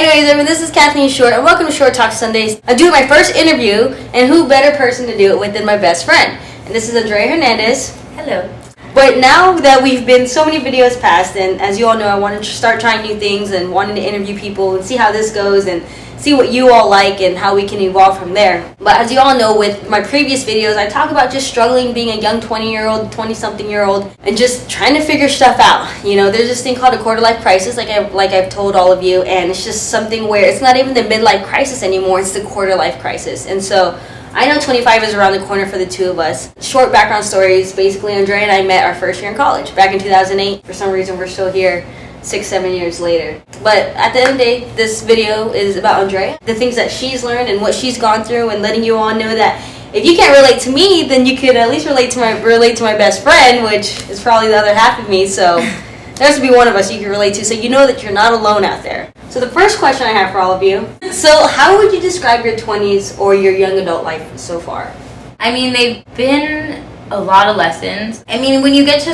Anyways, everyone, this is K.Short, and welcome to Short Talk Sundays. I'm doing my first interview, and who better person to do it with than my best friend? And this is Andrea Hernandez. Hello. But now that we've been so many videos past, and as you all know, I wanted to start trying new things and wanting to interview people and see how this goes and see what you all like and how we can evolve from there. But as you all know, with my previous videos, I talk about just struggling being a young 20-year-old, 20-something-year-old, and just trying to figure stuff out. You know, there's this thing called a quarter-life crisis, like I've told all of you, and it's just something where it's not even the midlife crisis anymore, it's the quarter-life crisis. And so I know 25 is around the corner for the two of us. Short background stories, basically Andrea and I met our first year in college back in 2008. For some reason, we're still here 6-7 years later. But at the end of the day, this video is about Andrea, the things that she's learned and what she's gone through, and letting you all know that if you can't relate to me, then you could at least relate to my best friend, which is probably the other half of me. So there has to be one of us you can relate to, so you know that you're not alone out there. So the first question I have for all of you, so how would you describe your 20s or your young adult life so far? I mean, they've been a lot of lessons. I mean, when you get to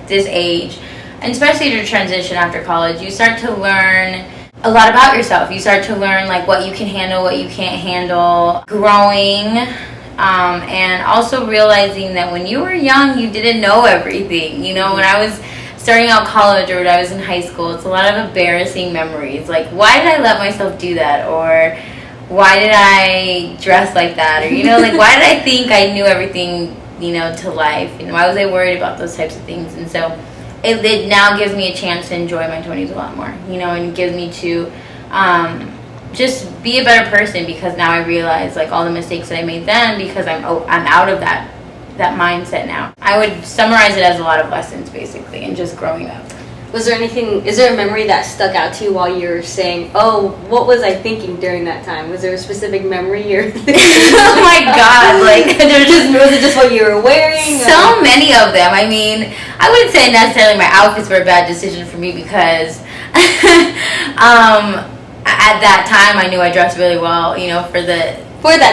this age, and especially to transition after college, you start to learn a lot about yourself. You start to learn like what you can handle, what you can't handle, growing, and also realizing that when you were young, you didn't know everything. You know, when I was starting out college or when I was in high school, it's a lot of embarrassing memories. Like, why did I let myself do that? Or why did I dress like that? Or, you know, like, why did I think I knew everything, you know, to life? You know, why was I worried about those types of things? And so it now gives me a chance to enjoy my 20s a lot more, you know, and it gives me to just be a better person, because now I realize like all the mistakes that I made then, because I'm out of that mindset now. I would summarize it as a lot of lessons basically, and just growing up. Is there a memory that stuck out to you while you were saying, oh, what was I thinking during that time? Was there a specific memory you're thinking? Oh my God, like, was it just what you were wearing? So many of them. I mean, I wouldn't say necessarily my outfits were a bad decision for me, because at that time I knew I dressed really well, you know, for that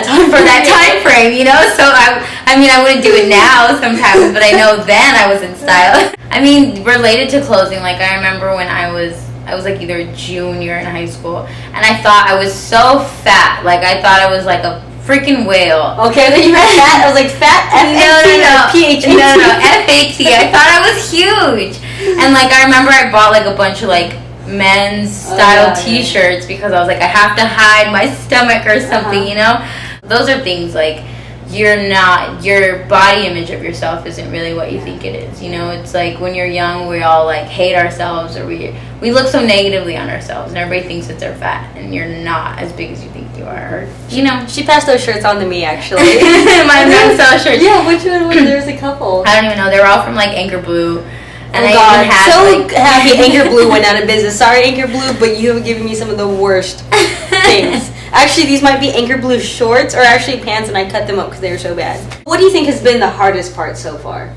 time frame, you know. So I mean, I wouldn't do it now sometimes, but I know then I was in style. I mean, related to clothing, like I remember when I was like either a junior in high school, and I thought I was so fat. Like I thought I was like a freaking whale. Okay, then you were fat. I was like fat. No, P-H-A-T. No, F-A-T. I thought I was huge, and like I remember I bought like a bunch of like men's style t-shirts, because I was like, I have to hide my stomach or something, you know. Those are things like your body image of yourself isn't really what you think it is, you know. It's like when you're young, we all like hate ourselves, or we look so negatively on ourselves, and everybody thinks that they're fat, and you're not as big as you think you are, or, you know. She passed those shirts on to me, actually. My men's style shirts. Yeah, which one was there? Was a couple. I don't even know. They were all from like Anchor Blue. And oh God, so happy Anchor Blue went out of business. Sorry, Anchor Blue, but you have given me some of the worst things. Actually, these might be Anchor Blue shorts, or actually pants, and I cut them up because they were so bad. What do you think has been the hardest part so far?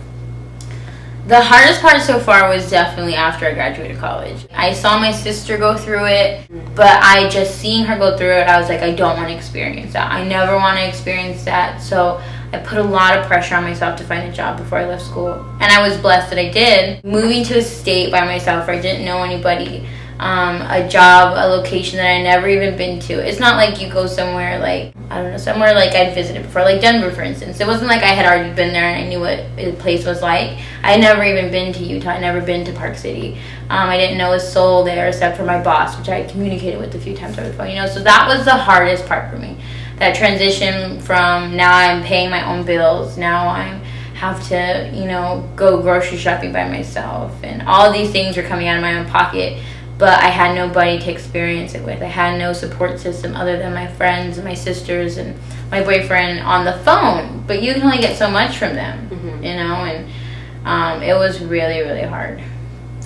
The hardest part so far was definitely after I graduated college. I saw my sister go through it, but seeing her go through it, I was like, I don't want to experience that. I never want to experience that. So I put a lot of pressure on myself to find a job before I left school. And I was blessed that I did. Moving to a state by myself where I didn't know anybody, a job, a location that I never even been to. It's not like you go somewhere like, I don't know, somewhere like I'd visited before, like Denver, for instance. It wasn't like I had already been there and I knew what the place was like. I had never even been to Utah. I'd never been to Park City. I didn't know a soul there except for my boss, which I had communicated with a few times over the phone, you know. So that was the hardest part for me. That transition from now I'm paying my own bills, now I have to, you know, go grocery shopping by myself, and all these things were coming out of my own pocket, but I had nobody to experience it with. I had no support system other than my friends and my sisters and my boyfriend on the phone, but you can only get so much from them, you know, and it was really, really hard.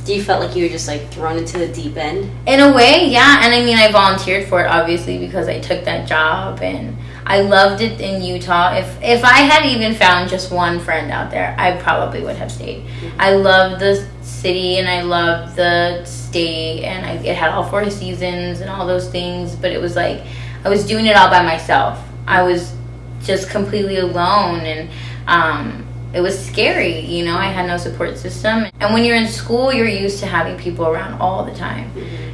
Do you felt like you were just like thrown into the deep end? In a way, yeah. And I mean, I volunteered for it obviously because I took that job, and I loved it in Utah. If I had even found just one friend out there, I probably would have stayed. I loved the city and I loved the state, and it had all 4 seasons and all those things, but it was like I was doing it all by myself. I was just completely alone, and it was scary, you know. I had no support system. And when you're in school, you're used to having people around all the time.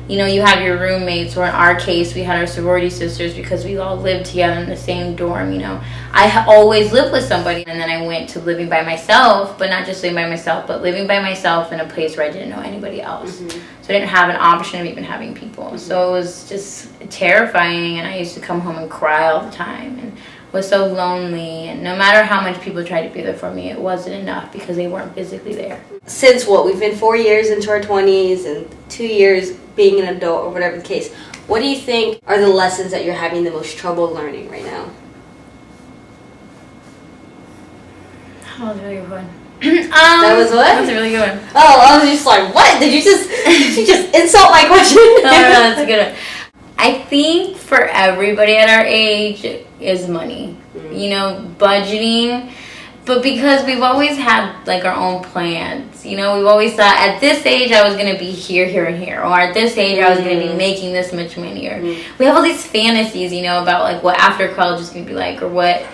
You know, you have your roommates, or in our case, we had our sorority sisters because we all lived together in the same dorm, you know. I always lived with somebody, and then I went to living by myself, but not just living by myself, but living by myself in a place where I didn't know anybody else. So I didn't have an option of even having people. So it was just terrifying, and I used to come home and cry all the time, and was so lonely, and no matter how much people tried to be there for me, it wasn't enough because they weren't physically there. Since what? We've been 4 years into our 20s and 2 years being an adult, or whatever the case. What do you think are the lessons that you're having the most trouble learning right now? That was really good one. That was what? That was a really good one. Oh, I was just like, what? Did you just insult my question? No, that's a good one. I think for everybody at our age is money. You know, budgeting. But because we've always had like our own plans, you know, we've always thought at this age I was going to be here, here, and here. Or at this age I was going to be making this much money. Or we have all these fantasies, you know, about like what after college is going to be like, or what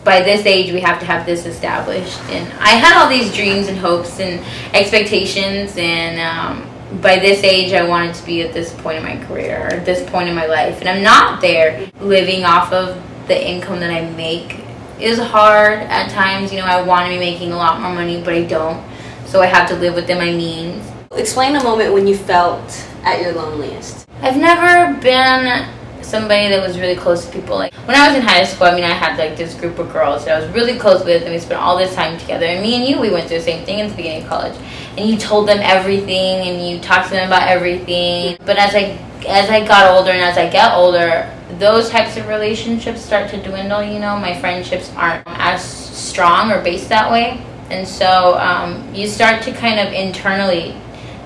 by this age we have to have this established. And I had all these dreams and hopes and expectations, and by this age I wanted to be at this point in my career, or at this point in my life, and I'm not there. Living off of the income that I make is hard at times. You know, I want to be making a lot more money, but I don't, so I have to live within my means. Explain a moment when you felt at your loneliest. I've never been somebody that was really close to people. Like when I was in high school, I mean, I had like this group of girls that I was really close with, and we spent all this time together. And me and you, we went through the same thing in the beginning of college. And you told them everything, and you talked to them about everything. But as I got older, and as I get older, those types of relationships start to dwindle. You know, my friendships aren't as strong or based that way. And so you start to kind of internally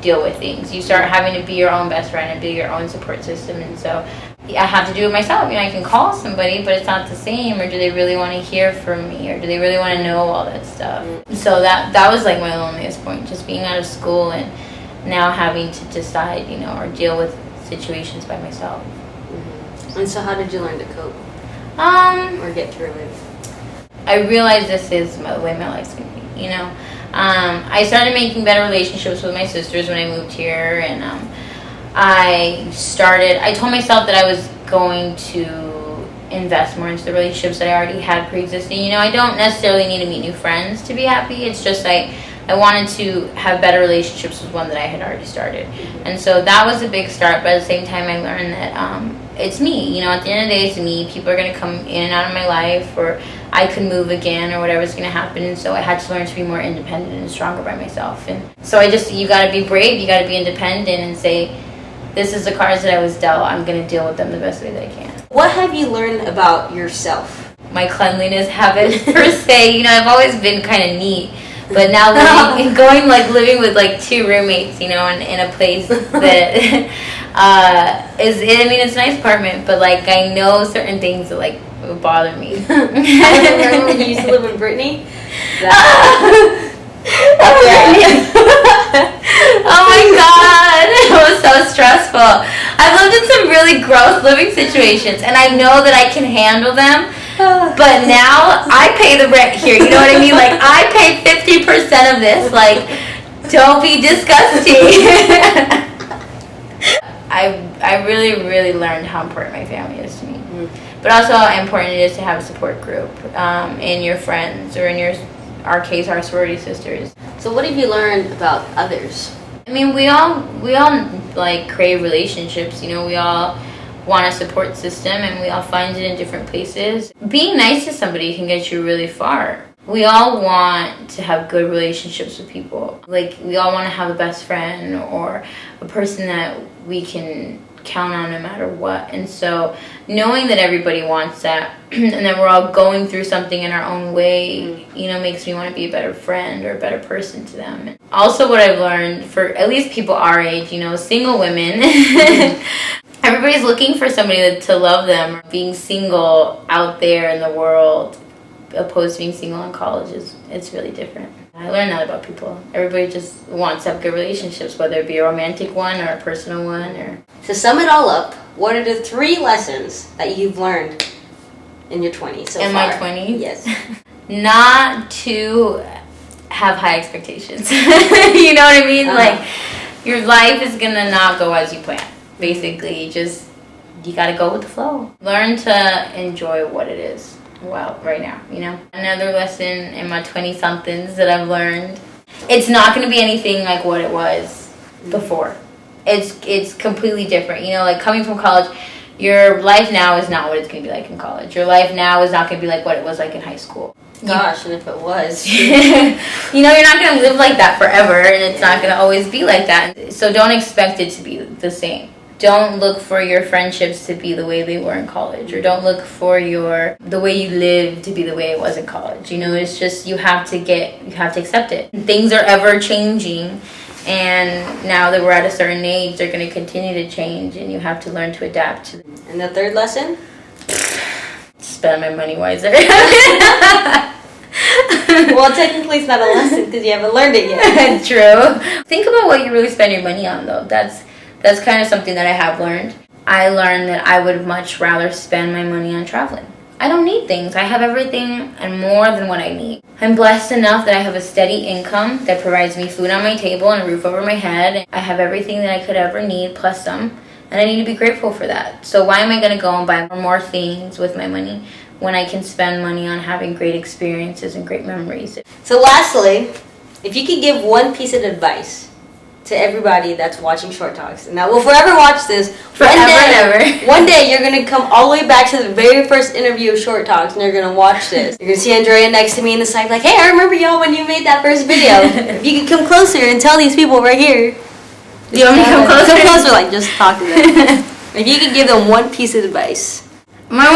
deal with things. You start having to be your own best friend and be your own support system. And so I have to do it myself. You know, I can call somebody, but it's not the same. Or do they really want to hear from me? Or do they really want to know all that stuff? So that was like my loneliest point, just being out of school and now having to decide, you know, or deal with situations by myself. And so how did you learn to cope? Or get through it? I realized this is the way my life's going to be, you know. I started making better relationships with my sisters when I moved here, and I told myself that I was going to invest more into the relationships that I already had pre-existing. You know, I don't necessarily need to meet new friends to be happy. It's just I wanted to have better relationships with one that I had already started. And so that was a big start, but at the same time I learned that it's me. You know, at the end of the day, it's me. People are going to come in and out of my life, or I could move again, or whatever's going to happen. And so I had to learn to be more independent and stronger by myself. And so you got to be brave, you got to be independent, and say, this is the cards that I was dealt. I'm going to deal with them the best way that I can. What have you learned about yourself? My cleanliness habit, per se. You know, I've always been kind of neat. But now living with like 2 roommates, you know, in a place that it's a nice apartment, but like I know certain things that like would bother me. I remember when you used to live in Brittany. Oh my god, it was so stressful. I've lived in some really gross living situations, and I know that I can handle them. But now I pay the rent here, you know what I mean? Like, I pay 50% of this. Like, don't be disgusting. I really, really learned how important my family is to me. But also how important it is to have a support group in your friends, or in our case, our sorority sisters. So what have you learned about others? I mean, we all like crave relationships, you know, we all want a support system, and we all find it in different places. Being nice to somebody can get you really far. We all want to have good relationships with people. Like, we all want to have a best friend, or a person that we can count on no matter what. And so knowing that everybody wants that, and that we're all going through something in our own way, you know, makes me want to be a better friend or a better person to them. Also, what I've learned, for at least people our age, you know, single women, everybody's looking for somebody to love them. Being single out there in the world, opposed to being single in college, it's really different. I learned that about people. Everybody just wants to have good relationships, whether it be a romantic one or a personal one. Or to sum it all up, what are the 3 lessons that you've learned in your 20s so in far? my 20s? Yes. not to have high expectations. You know what I mean? Like, your life is gonna not go as you plan. Basically, just, you gotta go with the flow. Learn to enjoy what it is. Well, right now, you know. Another lesson in my 20-somethings that I've learned, it's not gonna be anything like what it was before. It's completely different. You know, like coming from college, your life now is not what it's gonna be like in college. Your life now is not gonna be like what it was like in high school. Gosh, and if it was. You know, you're not going to live like that forever, and it's not going to always be like that. So don't expect it to be the same. Don't look for your friendships to be the way they were in college, or don't look for the way you live to be the way it was in college. You know, it's just, you have to accept it. Things are ever changing, and now that we're at a certain age, they're going to continue to change, and you have to learn to adapt to them. And the third lesson? Spend my money wiser. Well, technically it's not a lesson because you haven't learned it yet. True. Think about what you really spend your money on, though. That's kind of something that I have learned. I learned that I would much rather spend my money on traveling. I don't need things. I have everything and more than what I need. I'm blessed enough that I have a steady income that provides me food on my table and a roof over my head. I have everything that I could ever need, plus some. And I need to be grateful for that. So why am I going to go and buy more things with my money when I can spend money on having great experiences and great memories? So lastly, if you could give one piece of advice to everybody that's watching Short Talks, and that will forever watch this, one day you're going to come all the way back to the very first interview of Short Talks, and you're going to watch this. You're going to see Andrea next to me in the side like, hey, I remember y'all when you made that first video. If you could come closer and tell these people right here. Do you want me to come closer? Come closer, like, just talk to them. If you could give them one piece of advice. My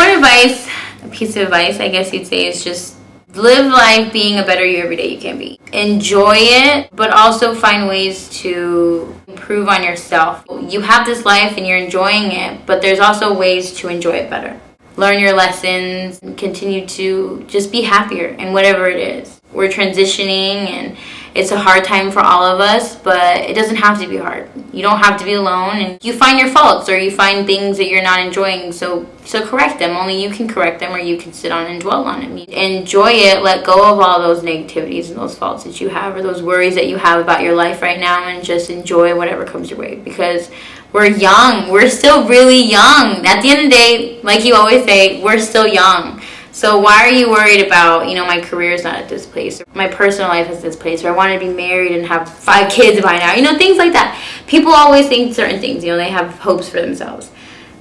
piece of advice, I guess you'd say, is just live life being a better you every day you can be. Enjoy it, but also find ways to improve on yourself. You have this life and you're enjoying it, but there's also ways to enjoy it better. Learn your lessons and continue to just be happier in whatever it is. We're transitioning and it's a hard time for all of us, but it doesn't have to be hard. You don't have to be alone, and you find your faults or you find things that you're not enjoying, so correct them. Only you can correct them, or you can sit on and dwell on it. Enjoy it, let go of all those negativities and those faults that you have or those worries that you have about your life right now, and just enjoy whatever comes your way, because we're young. We're still really young. At the end of the day, like you always say, we're still young. So why are you worried about, my career is not at this place, or my personal life is this place, or I want to be married and have 5 kids by now, things like that. People always think certain things, they have hopes for themselves.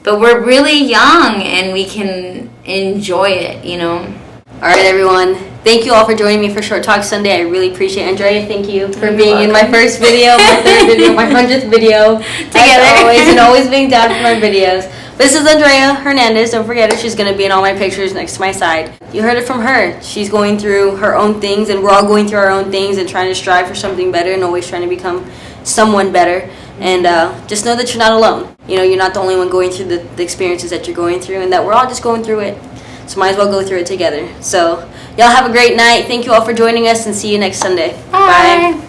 But we're really young and we can enjoy it, All right, everyone. Thank you all for joining me for Short Talk Sunday. I really appreciate it. Andrea, thank you for being in my first video, my third video, my 100th video. Together. As always, and always being down for my videos. This is Andrea Hernandez. Don't forget it. She's going to be in all my pictures next to my side. You heard it from her. She's going through her own things, and we're all going through our own things and trying to strive for something better and always trying to become someone better. And just know that you're not alone. You're not the only one going through the experiences that you're going through, and that we're all just going through it. So might as well go through it together. So y'all have a great night. Thank you all for joining us, and see you next Sunday. Bye.